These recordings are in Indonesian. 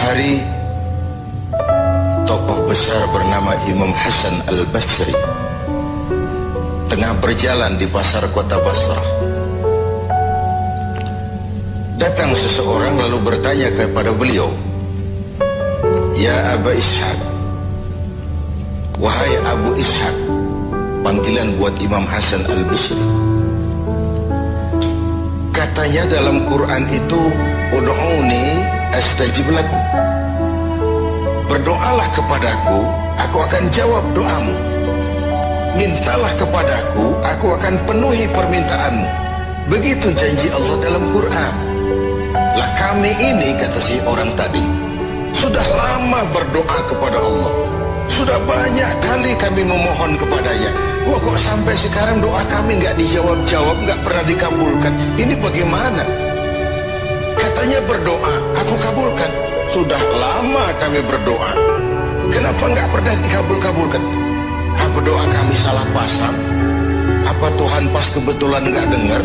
hari, tokoh besar bernama Imam Hasan Al-Basri tengah berjalan di pasar kota Basrah. Datang seseorang lalu bertanya kepada beliau, "Ya Aba Ishaq," wahai Abu Ishaq, panggilan buat Imam Hasan Al-Basri. Katanya dalam Quran itu, "Ud'uni astajib lakum." Berdoalah kepadaku, aku akan jawab doamu. Mintalah kepadaku, aku akan penuhi permintaanmu. Begitu janji Allah dalam Quran. Lah kami ini, kata si orang tadi, sudah lama berdoa kepada Allah. Sudah banyak kali kami memohon kepadanya. Wah, kok sampai sekarang doa kami nggak dijawab-jawab, nggak pernah dikabulkan. Ini bagaimana? Katanya berdoa, aku kabulkan. Sudah lama kami berdoa. Kenapa nggak pernah dikabul-kabulkan? Apa doa kami salah pasang? Apa Tuhan pas kebetulan nggak dengar?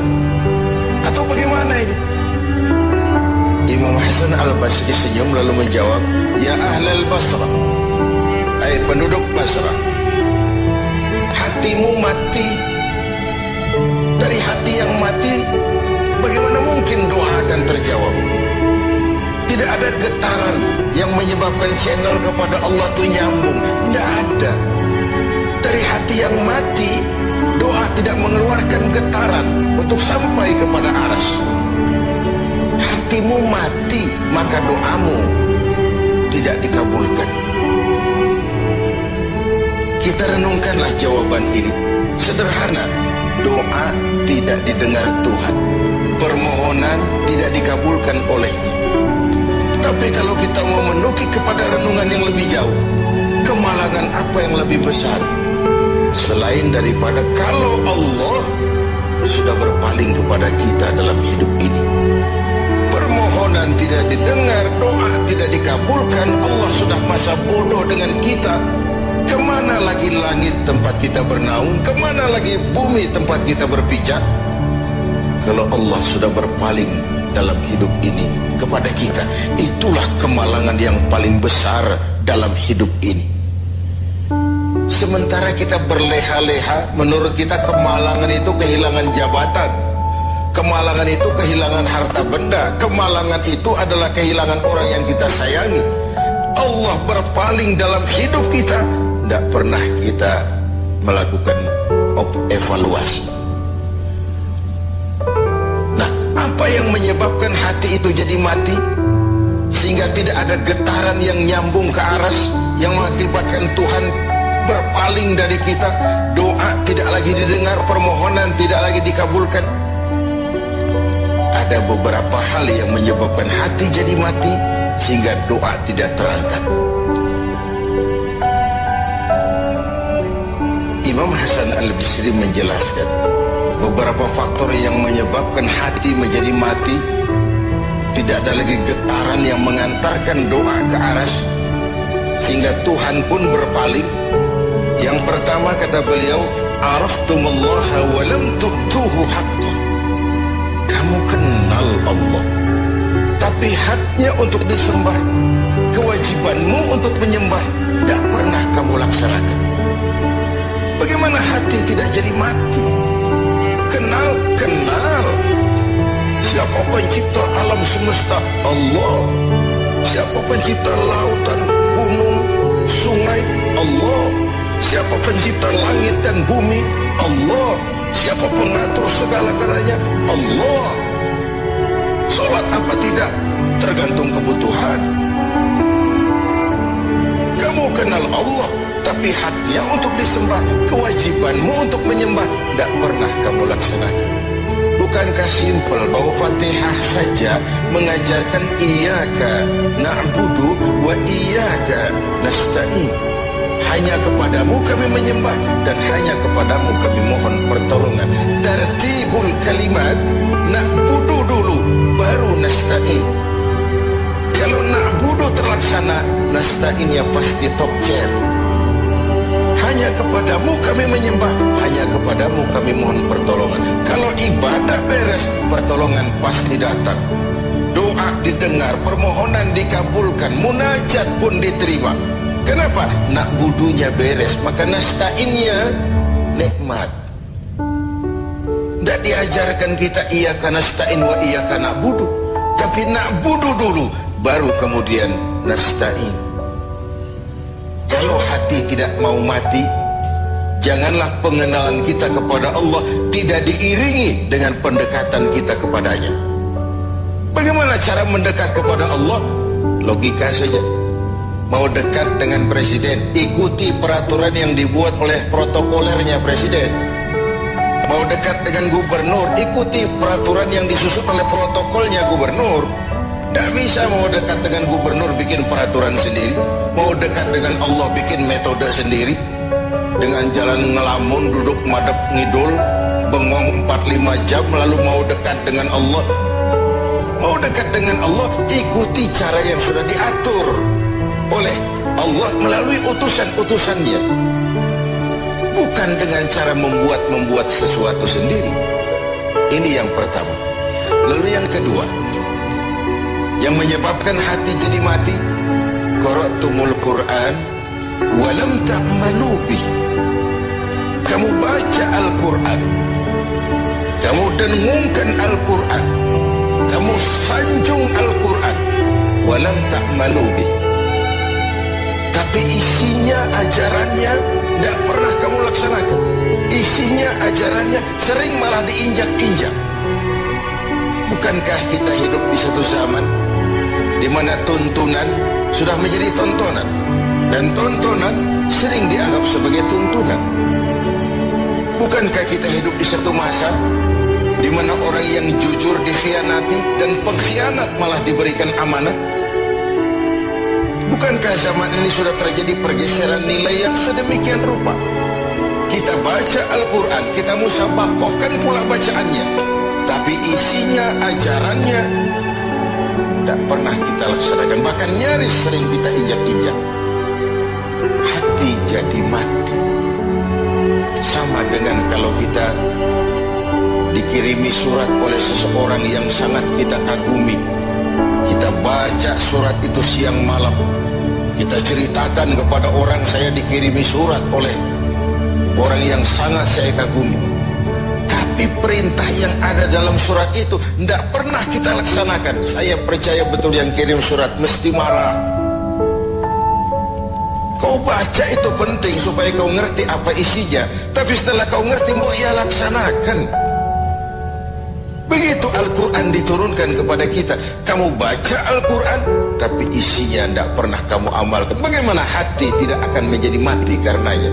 Atau bagaimana ini? Imam Hasan Al-Basri senyum lalu menjawab, "Ya ahlal Basrah, hai penduduk Basrah, hatimu mati. Dari hati yang mati, bagaimana mungkin doa akan terjawab? Tidak ada getaran yang menyebabkan channel kepada Allah itu nyambung. Tidak ada. Dari hati yang mati, doa tidak mengeluarkan getaran untuk sampai kepada aras. Hatimu mati, maka doamu tidak dikabulkan." Kita renungkanlah jawaban ini. Sederhana, doa tidak didengar Tuhan, permohonan tidak dikabulkan olehnya. Tapi kalau kita mau menukik kepada renungan yang lebih jauh, kemalangan apa yang lebih besar selain daripada kalau Allah sudah berpaling kepada kita dalam hidup ini? Permohonan tidak didengar, doa tidak dikabulkan, Allah sudah masa bodoh dengan kita. Kemana lagi langit tempat kita bernaung? Kemana lagi bumi tempat kita berpijak? Kalau Allah sudah berpaling dalam hidup ini kepada kita, itulah kemalangan yang paling besar dalam hidup ini. Sementara kita berleha-leha, menurut kita kemalangan itu kehilangan jabatan, kemalangan itu kehilangan harta benda, kemalangan itu adalah kehilangan orang yang kita sayangi. Allah berpaling dalam hidup kita, tidak pernah kita melakukan evaluasi. Nah, apa yang menyebabkan hati itu jadi mati sehingga tidak ada getaran yang nyambung ke aras, yang mengakibatkan Tuhan berpaling dari kita, doa tidak lagi didengar, permohonan tidak lagi dikabulkan? Ada beberapa hal yang menyebabkan hati jadi mati sehingga doa tidak terangkat. Imam Hasan Al-Basri menjelaskan beberapa faktor yang menyebabkan hati menjadi mati. Tidak ada lagi getaran yang mengantarkan doa ke aras sehingga Tuhan pun berpaling. Yang pertama, kata beliau, "Araftumullaha wa lam tu'tuhu haqqah." Kamu kenal Allah, tapi haknya untuk disembah, kewajibanmu untuk menyembah, tidak pernah kamu laksanakan. Bagaimana hati tidak jadi mati? Kenal. Siapa pencipta alam semesta? Allah. Siapa pencipta lautan, gunung, sungai? Allah. Siapa pencipta langit dan bumi? Allah. Siapa pengatur segala-galanya? Allah. Sholat apa tidak? Tergantung kebutuhan. Kamu kenal Allah, tapi haknya untuk disembah, kewajibanmu untuk menyembah, tidak pernah kamu laksanakan. Bukankah simpel bahwa Fatihah saja mengajarkan iyyaka na'budu wa iyyaka nasta'in? Hanya kepadamu kami menyembah dan hanya kepadamu kami mohon pertolongan. Tertibul kalimat, na'budu dulu baru nasta'in. Kalau na'budu terlaksana, nasta'innya pasti top chair. Hanya kepadamu kami menyembah, hanya kepadamu kami mohon pertolongan. Kalau ibadah beres, pertolongan pasti datang. doa didengar, permohonan dikabulkan, munajat pun diterima. Kenapa? Nak budunya beres, maka nasta'innya nikmat. Tidak diajarkan kita iyyaka nasta'in wa iyyaka na'budu, tapi na'budu dulu, baru kemudian nasta'in. Kalau hati tidak mau mati, janganlah pengenalan kita kepada Allah tidak diiringi dengan pendekatan kita kepadanya. Bagaimana cara mendekat kepada Allah? Logika saja. Mau dekat dengan presiden, ikuti peraturan yang dibuat oleh protokolernya presiden. Mau dekat dengan gubernur, ikuti peraturan yang disusun oleh protokolnya gubernur. Tidak bisa mau dekat dengan gubernur bikin peraturan sendiri. Mau dekat dengan Allah bikin metode sendiri. Dengan jalan ngelamun, duduk madep ngidul, bengong 4-5 jam lalu mau dekat dengan Allah. Mau dekat dengan Allah, ikuti cara yang sudah diatur oleh Allah melalui utusan-utusannya, bukan dengan cara membuat sesuatu sendiri. Ini yang pertama. Lalu yang kedua, yang menyebabkan hati jadi mati, qara'tumul Qur'an walam ta'malu bih. Kamu baca Al-Quran, kamu dengungkan Al-Quran, kamu sanjung Al-Quran, walam ta'malu bih, tapi isinya, ajarannya tidak pernah kamu laksanakan. Isinya, ajarannya sering malah diinjak-injak. Bukankah kita hidup di satu zaman di mana tuntunan sudah menjadi tontonan, dan tontonan sering dianggap sebagai tuntunan? Bukankah kita hidup di satu masa di mana orang yang jujur dikhianati dan pengkhianat malah diberikan amanah? Bukankah zaman ini sudah terjadi pergeseran nilai yang sedemikian rupa? Kita baca Al-Quran, kita musabakohkan pula bacaannya, tapi isinya, ajarannya tidak pernah kita laksanakan, bahkan nyaris sering kita injak-injak. Hati jadi mati. Sama dengan kalau kita dikirimi surat oleh seseorang yang sangat kita kagumi. Kita baca surat itu siang malam, kita ceritakan kepada orang, saya dikirimi surat oleh orang yang sangat saya kagumi. Tapi perintah yang ada dalam surat itu tidak pernah kita laksanakan. Saya percaya betul yang kirim surat mesti marah. Kau baca itu penting supaya kau ngerti apa isinya, tapi setelah kau ngerti mau ia laksanakan. Begitu Al-Quran diturunkan kepada kita, kamu baca Al-Quran tapi isinya tidak pernah kamu amalkan. Bagaimana hati tidak akan menjadi mati karenanya?